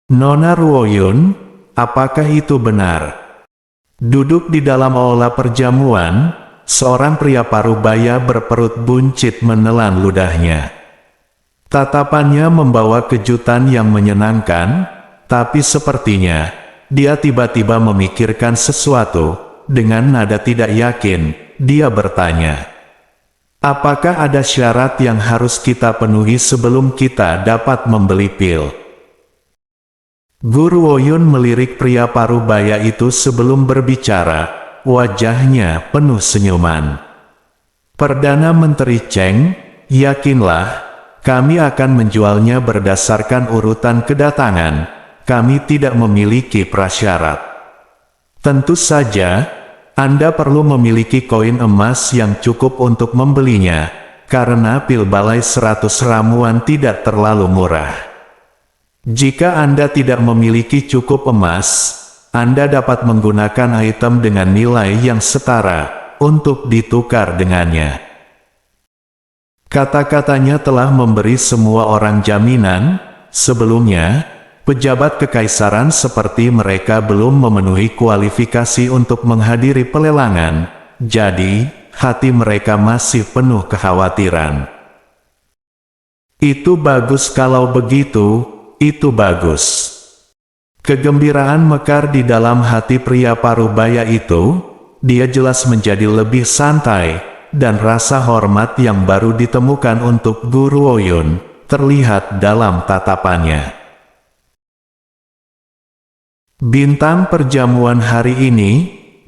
Nona Ruoyun, apakah itu benar? Duduk di dalam aula perjamuan, seorang pria parubaya berperut buncit menelan ludahnya. Tatapannya membawa kejutan yang menyenangkan, tapi sepertinya dia tiba-tiba memikirkan sesuatu. Dengan nada tidak yakin, dia bertanya, "Apakah ada syarat yang harus kita penuhi sebelum kita dapat membeli pil?" Guru Woyun melirik pria parubaya itu sebelum berbicara, wajahnya penuh senyuman. "Perdana Menteri Cheng, yakinlah, kami akan menjualnya berdasarkan urutan kedatangan. Kami tidak memiliki prasyarat. Tentu saja, Anda perlu memiliki koin emas yang cukup untuk membelinya, karena pil balai 100 ramuan tidak terlalu murah. Jika Anda tidak memiliki cukup emas, Anda dapat menggunakan item dengan nilai yang setara untuk ditukar dengannya." Kata-katanya telah memberi semua orang jaminan. Sebelumnya, pejabat kekaisaran seperti mereka belum memenuhi kualifikasi untuk menghadiri pelelangan, jadi hati mereka masih penuh kekhawatiran. "Itu bagus kalau begitu, itu bagus." Kegembiraan mekar di dalam hati pria parubaya itu. Dia jelas menjadi lebih santai, dan rasa hormat yang baru ditemukan untuk Guru Woyun terlihat dalam tatapannya. Bintang perjamuan hari ini,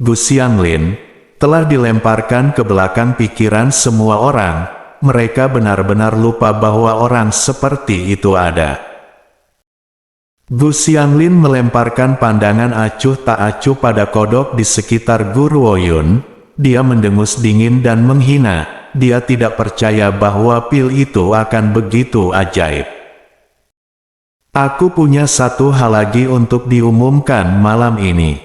Gu Xianglin, telah dilemparkan ke belakang pikiran semua orang. Mereka benar-benar lupa bahwa orang seperti itu ada. Gu Xianglin melemparkan pandangan acuh tak acuh pada kodok di sekitar Guru Woyun. Dia mendengus dingin dan menghina. Dia tidak percaya bahwa pil itu akan begitu ajaib. "Aku punya satu hal lagi untuk diumumkan malam ini."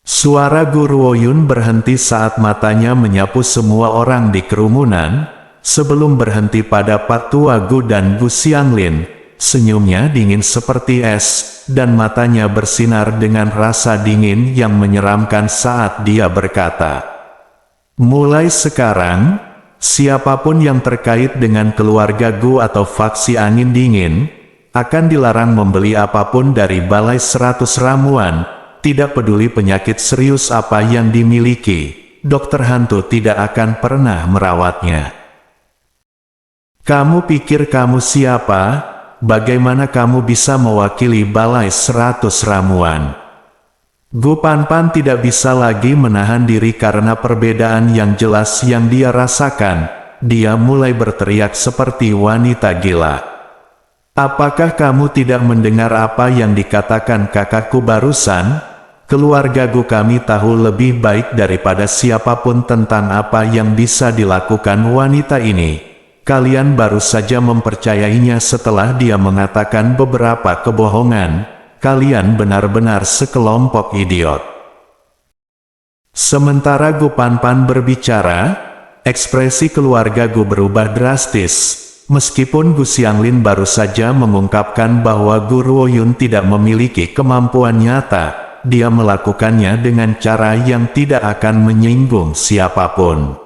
Suara Guru Woyun berhenti saat matanya menyapu semua orang di kerumunan, sebelum berhenti pada Pak Tua Gu dan Gu Xianglin. Senyumnya dingin seperti es, dan matanya bersinar dengan rasa dingin yang menyeramkan saat dia berkata, "Mulai sekarang, siapapun yang terkait dengan keluarga Gu atau faksi angin dingin, akan dilarang membeli apapun dari balai 100 ramuan, tidak peduli penyakit serius apa yang dimiliki, dokter hantu tidak akan pernah merawatnya." "Kamu pikir kamu siapa? Bagaimana kamu bisa mewakili balai 100 ramuan?" Gu Panpan tidak bisa lagi menahan diri karena perbedaan yang jelas yang dia rasakan. Dia mulai berteriak seperti wanita gila. "Apakah kamu tidak mendengar apa yang dikatakan kakakku barusan? Keluarga Gu kami tahu lebih baik daripada siapapun tentang apa yang bisa dilakukan wanita ini. Kalian baru saja mempercayainya setelah dia mengatakan beberapa kebohongan. Kalian benar-benar sekelompok idiot." Sementara Gu Panpan berbicara, ekspresi keluarga Gu berubah drastis. Meskipun Gu Xianglin baru saja mengungkapkan bahwa Guru Woyun tidak memiliki kemampuan nyata, dia melakukannya dengan cara yang tidak akan menyinggung siapapun.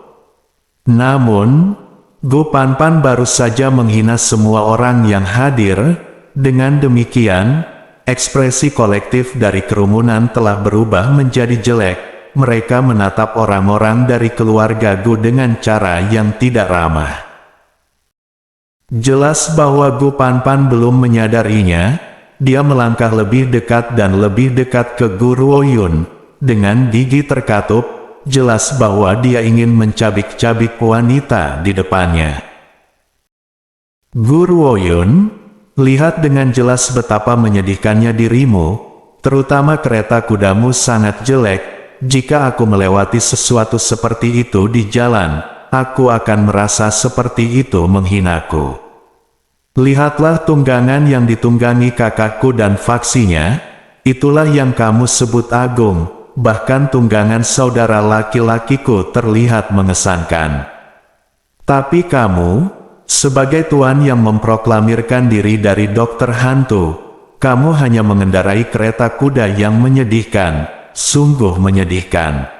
Namun, Gu Panpan baru saja menghina semua orang yang hadir. Dengan demikian, ekspresi kolektif dari kerumunan telah berubah menjadi jelek. Mereka menatap orang-orang dari keluarga Gu dengan cara yang tidak ramah. Jelas bahwa Gu Panpan belum menyadarinya. Dia melangkah lebih dekat dan lebih dekat ke Guru Woyun. Dengan gigi terkatup, jelas bahwa dia ingin mencabik-cabik wanita di depannya. "Guru Woyun, lihat dengan jelas betapa menyedihkannya dirimu, terutama kereta kudamu sangat jelek. Jika aku melewati sesuatu seperti itu di jalan, aku akan merasa seperti itu menghinaku. Lihatlah tunggangan yang ditunggangi kakakku dan faksinya, itulah yang kamu sebut agung, bahkan tunggangan saudara laki-lakiku terlihat mengesankan. Tapi kamu, sebagai tuan yang memproklamirkan diri dari dokter hantu, kamu hanya mengendarai kereta kuda yang menyedihkan, sungguh menyedihkan."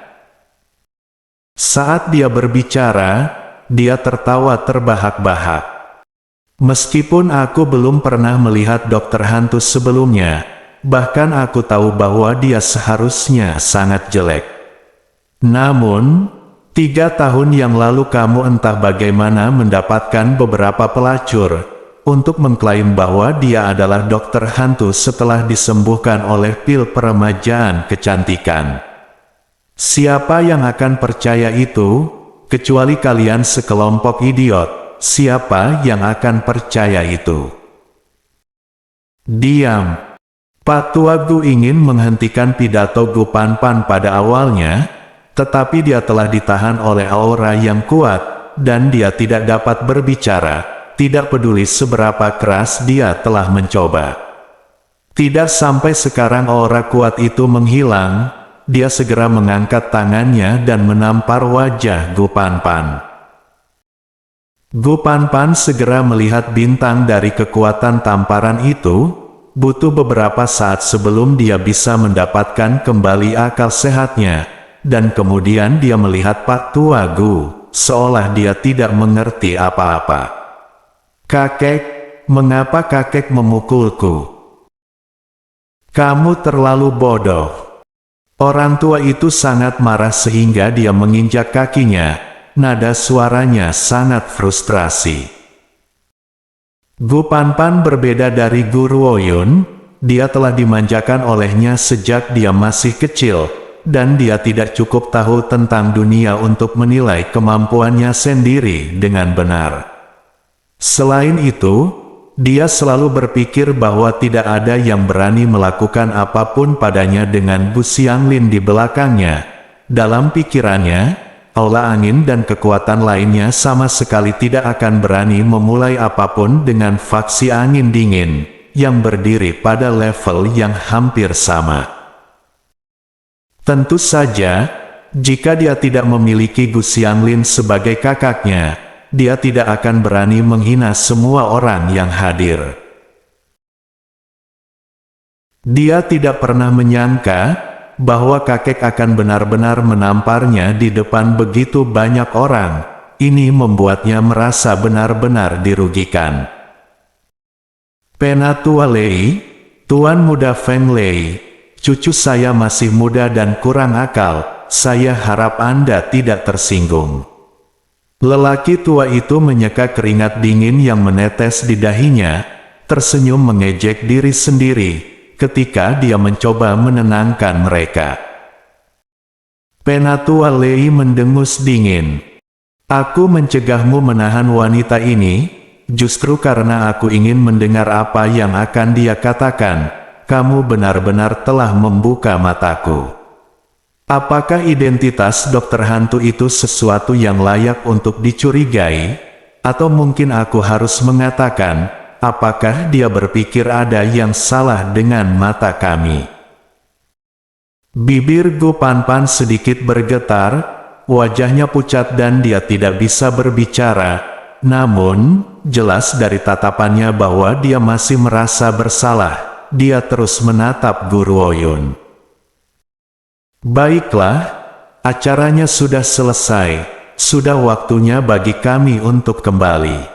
Saat dia berbicara, dia tertawa terbahak-bahak. "Meskipun aku belum pernah melihat dokter hantu sebelumnya, bahkan aku tahu bahwa dia seharusnya sangat jelek. Namun, 3 tahun yang lalu kamu entah bagaimana mendapatkan beberapa pelacur untuk mengklaim bahwa dia adalah dokter hantu setelah disembuhkan oleh pil peremajaan kecantikan. Siapa yang akan percaya itu, kecuali kalian sekelompok idiot? Siapa yang akan percaya itu?" "Diam!" Pak Tuagu ingin menghentikan pidato Gu Panpan pada awalnya, tetapi dia telah ditahan oleh aura yang kuat, dan dia tidak dapat berbicara, tidak peduli seberapa keras dia telah mencoba. Tidak sampai sekarang aura kuat itu menghilang, dia segera mengangkat tangannya dan menampar wajah Gu Panpan. Gu Panpan segera melihat bintang dari kekuatan tamparan itu. Butuh beberapa saat sebelum dia bisa mendapatkan kembali akal sehatnya, dan kemudian dia melihat Pak Tuagu, seolah dia tidak mengerti apa-apa. "Kakek, mengapa kakek memukulku? Kamu terlalu bodoh." Orang tua itu sangat marah sehingga dia menginjak kakinya, nada suaranya sangat frustrasi. Gu Panpan berbeda dari Gu Ruoyun, dia telah dimanjakan olehnya sejak dia masih kecil, dan dia tidak cukup tahu tentang dunia untuk menilai kemampuannya sendiri dengan benar. Selain itu, dia selalu berpikir bahwa tidak ada yang berani melakukan apapun padanya dengan Bu Xianglin di belakangnya. Dalam pikirannya, aula angin dan kekuatan lainnya sama sekali tidak akan berani memulai apapun dengan faksi angin dingin, yang berdiri pada level yang hampir sama. Tentu saja, jika dia tidak memiliki Gu Xianglin sebagai kakaknya, dia tidak akan berani menghina semua orang yang hadir. Dia tidak pernah menyangka bahwa kakek akan benar-benar menamparnya di depan begitu banyak orang. Ini membuatnya merasa benar-benar dirugikan. "Penatua Lei, Tuan Muda Feng Lei, cucu saya masih muda dan kurang akal, saya harap Anda tidak tersinggung." Lelaki tua itu menyeka keringat dingin yang menetes di dahinya, tersenyum mengejek diri sendiri ketika dia mencoba menenangkan mereka. Penatua Lei mendengus dingin. "Aku mencegahmu menahan wanita ini, justru karena aku ingin mendengar apa yang akan dia katakan. Kamu benar-benar telah membuka mataku. Apakah identitas dokter hantu itu sesuatu yang layak untuk dicurigai? Atau mungkin aku harus mengatakan, apakah dia berpikir ada yang salah dengan mata kami?" Bibir Gu Panpan sedikit bergetar, wajahnya pucat dan dia tidak bisa berbicara. Namun, jelas dari tatapannya bahwa dia masih merasa bersalah. Dia terus menatap Gu Ruoyun. "Baiklah, acaranya sudah selesai. Sudah waktunya bagi kami untuk kembali."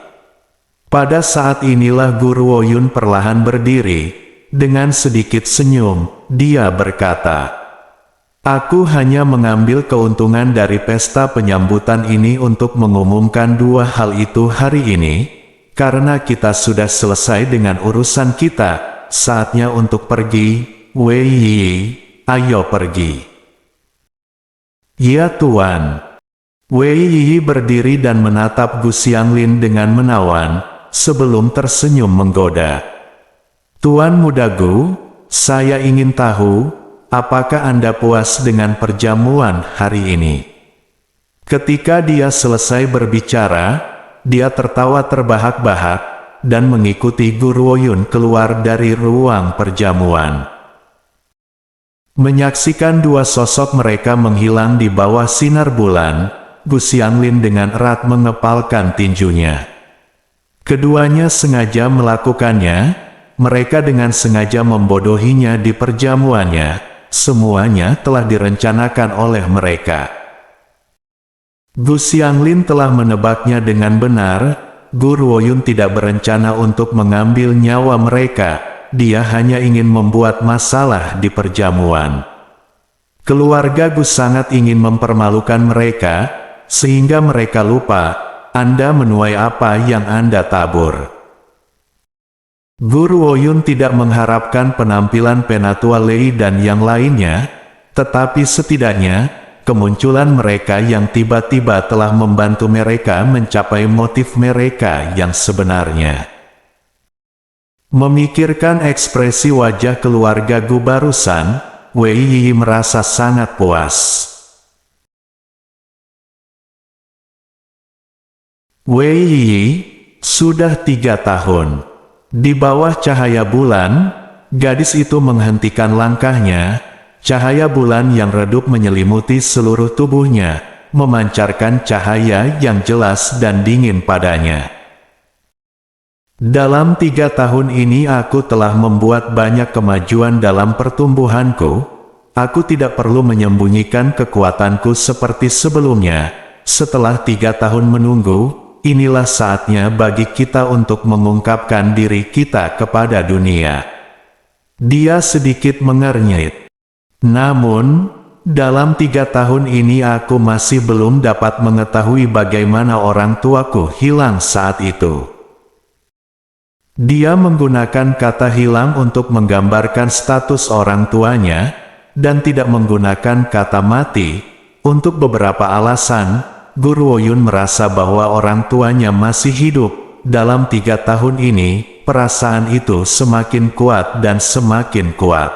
Pada saat inilah Gu Ruoyun perlahan berdiri. Dengan sedikit senyum, dia berkata, "Aku hanya mengambil keuntungan dari pesta penyambutan ini untuk mengumumkan 2 hal itu hari ini. Karena kita sudah selesai dengan urusan kita, saatnya untuk pergi. Wei Yi, ayo pergi." "Ya Tuan." Wei Yi berdiri dan menatap Gu Xianglin dengan menawan, sebelum tersenyum menggoda. "Tuan Muda Gu, saya ingin tahu, apakah Anda puas dengan perjamuan hari ini?" Ketika dia selesai berbicara, dia tertawa terbahak-bahak, dan mengikuti Gu Ruoyun keluar dari ruang perjamuan. Menyaksikan 2 sosok mereka menghilang di bawah sinar bulan, Gu Xianglin dengan erat mengepalkan tinjunya. Keduanya sengaja melakukannya, mereka dengan sengaja membodohinya di perjamuannya. Semuanya telah direncanakan oleh mereka. Gu Xianglin telah menebaknya dengan benar. Gu Ruoyun tidak berencana untuk mengambil nyawa mereka. Dia hanya ingin membuat masalah di perjamuan. Keluarga Gu sangat ingin mempermalukan mereka, sehingga mereka lupa, Anda menuai apa yang Anda tabur. Gu Ruoyun tidak mengharapkan penampilan Penatua Lei dan yang lainnya, tetapi setidaknya, kemunculan mereka yang tiba-tiba telah membantu mereka mencapai motif mereka yang sebenarnya. Memikirkan ekspresi wajah keluarga Gu barusan, Wei Yi merasa sangat puas. Wei Yi sudah 3 tahun. Di bawah cahaya bulan, gadis itu menghentikan langkahnya. Cahaya bulan yang redup menyelimuti seluruh tubuhnya, memancarkan cahaya yang jelas dan dingin padanya. Dalam 3 tahun ini aku telah membuat banyak kemajuan dalam pertumbuhanku. Aku tidak perlu menyembunyikan kekuatanku seperti sebelumnya. Setelah 3 tahun menunggu, inilah saatnya bagi kita untuk mengungkapkan diri kita kepada dunia. Dia sedikit mengernyit. Namun, dalam 3 tahun ini aku masih belum dapat mengetahui bagaimana orang tuaku hilang saat itu. Dia menggunakan kata hilang untuk menggambarkan status orang tuanya, dan tidak menggunakan kata mati. Untuk beberapa alasan, Gu Ruoyun merasa bahwa orang tuanya masih hidup. Dalam 3 tahun ini, perasaan itu semakin kuat dan semakin kuat.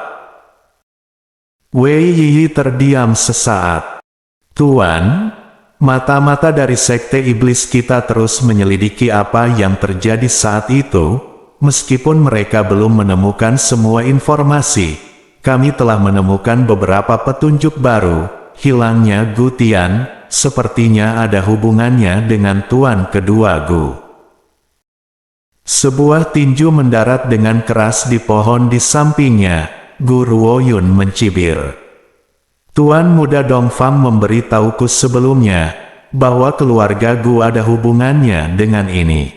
Wei Yi terdiam sesaat. Tuan, mata-mata dari sekte iblis kita terus menyelidiki apa yang terjadi saat itu. Meskipun mereka belum menemukan semua informasi, kami telah menemukan beberapa petunjuk baru. Hilangnya Gu Tian, sepertinya ada hubungannya dengan tuan kedua Gu. Sebuah tinju mendarat dengan keras di pohon di sampingnya. Gu Ruoyun mencibir. Tuan muda Dongfang memberitahuku sebelumnya, bahwa keluarga Gu ada hubungannya dengan ini.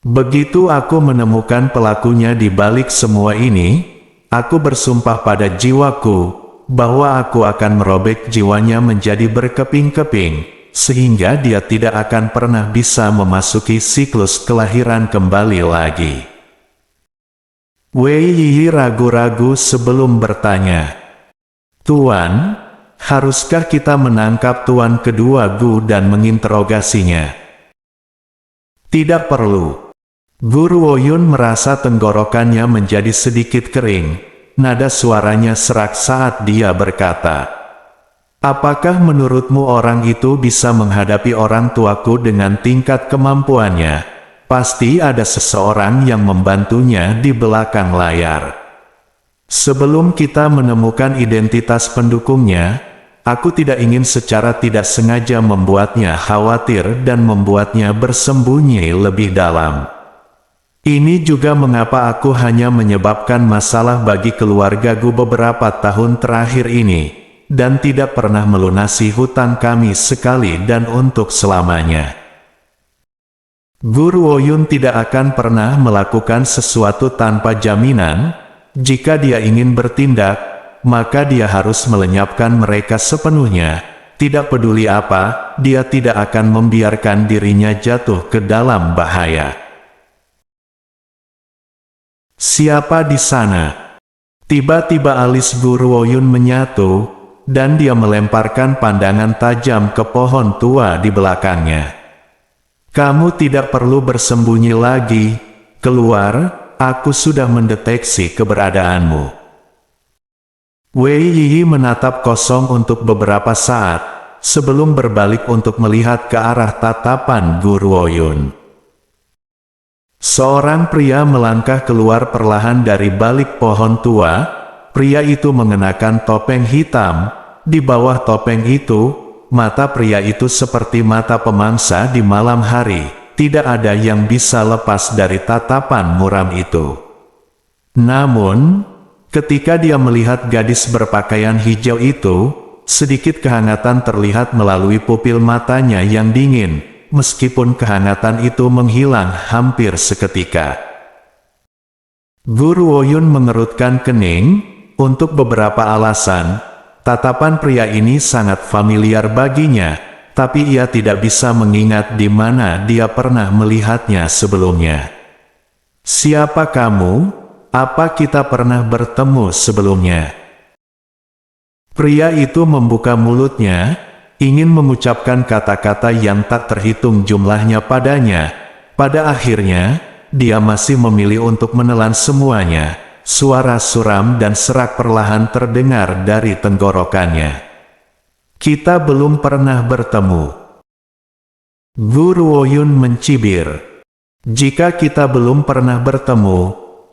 Begitu aku menemukan pelakunya di balik semua ini, aku bersumpah pada jiwaku, bahwa aku akan merobek jiwanya menjadi berkeping-keping, sehingga dia tidak akan pernah bisa memasuki siklus kelahiran kembali lagi. Wei Yi ragu-ragu sebelum bertanya. Tuan, haruskah kita menangkap tuan kedua Gu dan menginterogasinya? Tidak perlu. Gu Ruoyun merasa tenggorokannya menjadi sedikit kering. Nada suaranya serak saat dia berkata, apakah menurutmu orang itu bisa menghadapi orang tuaku dengan tingkat kemampuannya? Pasti ada seseorang yang membantunya di belakang layar. Sebelum kita menemukan identitas pendukungnya, aku tidak ingin secara tidak sengaja membuatnya khawatir dan membuatnya bersembunyi lebih dalam. Ini juga mengapa aku hanya menyebabkan masalah bagi keluarga Gu beberapa tahun terakhir ini, dan tidak pernah melunasi hutang kami sekali dan untuk selamanya. Gu Ruoyun tidak akan pernah melakukan sesuatu tanpa jaminan. Jika dia ingin bertindak, maka dia harus melenyapkan mereka sepenuhnya. Tidak peduli apa, dia tidak akan membiarkan dirinya jatuh ke dalam bahaya. Siapa di sana? Tiba-tiba alis Gu Ruoyun menyatu, dan dia melemparkan pandangan tajam ke pohon tua di belakangnya. Kamu tidak perlu bersembunyi lagi. Keluar, aku sudah mendeteksi keberadaanmu. Wei Yi menatap kosong untuk beberapa saat, sebelum berbalik untuk melihat ke arah tatapan Gu Ruoyun. Seorang pria melangkah keluar perlahan dari balik pohon tua. Pria itu mengenakan topeng hitam. Di bawah topeng itu, mata pria itu seperti mata pemangsa di malam hari. Tidak ada yang bisa lepas dari tatapan muram itu. Namun, ketika dia melihat gadis berpakaian hijau itu, sedikit kehangatan terlihat melalui pupil matanya yang dingin, meskipun kehangatan itu menghilang hampir seketika. Guru Woyun mengerutkan kening. Untuk beberapa alasan, tatapan pria ini sangat familiar baginya, tapi ia tidak bisa mengingat di mana dia pernah melihatnya sebelumnya. "Siapa kamu? Apa kita pernah bertemu sebelumnya?" Pria itu membuka mulutnya, ingin mengucapkan kata-kata yang tak terhitung jumlahnya padanya. Pada akhirnya, dia masih memilih untuk menelan semuanya. Suara suram dan serak perlahan terdengar dari tenggorokannya. "Kita belum pernah bertemu." Guru Woyun mencibir. "Jika kita belum pernah bertemu,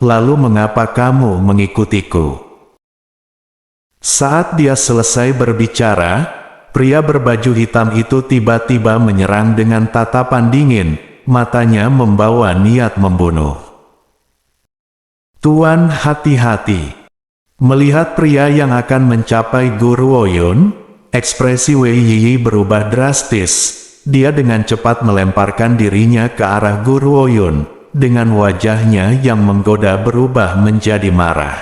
lalu mengapa kamu mengikutiku?" Saat dia selesai berbicara, pria berbaju hitam itu tiba-tiba menyerang dengan tatapan dingin, matanya membawa niat membunuh. "Tuan, hati-hati." Melihat pria yang akan mencapai Guru Woyun, ekspresi Wei Yiyi berubah drastis. Dia dengan cepat melemparkan dirinya ke arah Guru Woyun, dengan wajahnya yang menggoda berubah menjadi marah.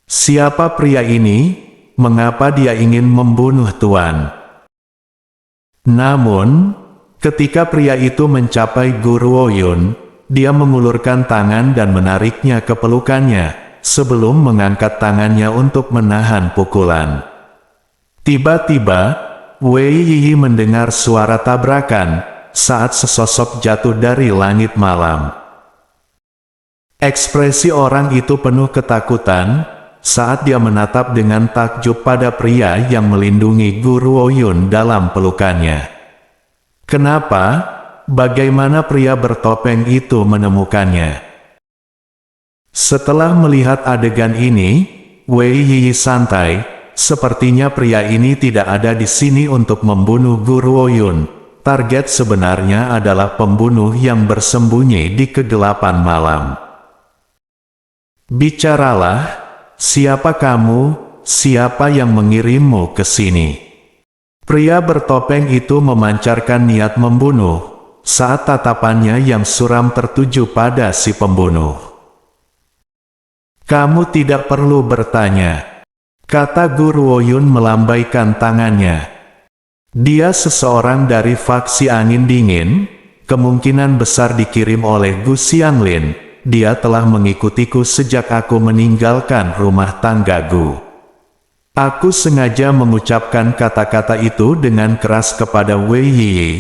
"Siapa pria ini? Mengapa dia ingin membunuh Tuan?" Namun, ketika pria itu mencapai Guru Woyun, dia mengulurkan tangan dan menariknya ke pelukannya, sebelum mengangkat tangannya untuk menahan pukulan. Tiba-tiba, Wei Yiyi mendengar suara tabrakan, saat sesosok jatuh dari langit malam. Ekspresi orang itu penuh ketakutan, saat dia menatap dengan takjub pada pria yang melindungi Guru Woyun dalam pelukannya. Kenapa? Bagaimana pria bertopeng itu menemukannya? Setelah melihat adegan ini, Wei Yiyi santai. Sepertinya pria ini tidak ada di sini untuk membunuh Guru Woyun. Target sebenarnya adalah pembunuh yang bersembunyi di kegelapan malam. "Bicaralah, siapa kamu? Siapa yang mengirimmu ke sini?" Pria bertopeng itu memancarkan niat membunuh, saat tatapannya yang suram tertuju pada si pembunuh. "Kamu tidak perlu bertanya," kata Guru Woyun melambaikan tangannya. "Dia seseorang dari faksi angin dingin, kemungkinan besar dikirim oleh Gu Xianglin. Dia telah mengikutiku sejak aku meninggalkan rumah tangga Gu." Aku sengaja mengucapkan kata-kata itu dengan keras kepada Wei Yiyi,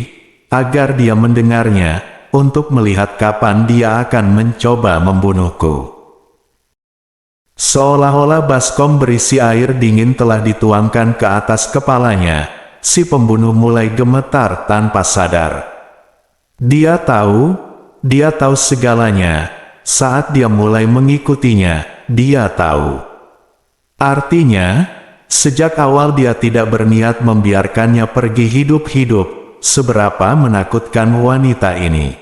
agar dia mendengarnya, untuk melihat kapan dia akan mencoba membunuhku. Seolah-olah baskom berisi air dingin telah dituangkan ke atas kepalanya, si pembunuh mulai gemetar tanpa sadar. Dia tahu segalanya. Saat dia mulai mengikutinya, dia tahu. Artinya, sejak awal dia tidak berniat membiarkannya pergi hidup-hidup. Seberapa menakutkan wanita ini.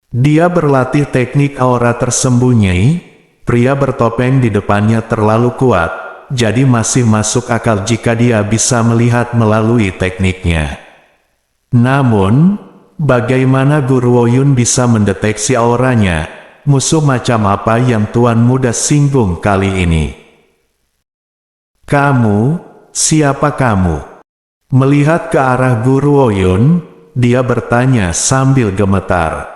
Dia berlatih teknik aura tersembunyi. Pria bertopeng di depannya terlalu kuat, jadi masih masuk akal jika dia bisa melihat melalui tekniknya. Namun, bagaimana Guru Woyun bisa mendeteksi auranya? Musuh macam apa yang Tuan Muda singgung kali ini? "Kamu, siapa kamu?" Melihat ke arah Guru Woyun, dia bertanya sambil gemetar.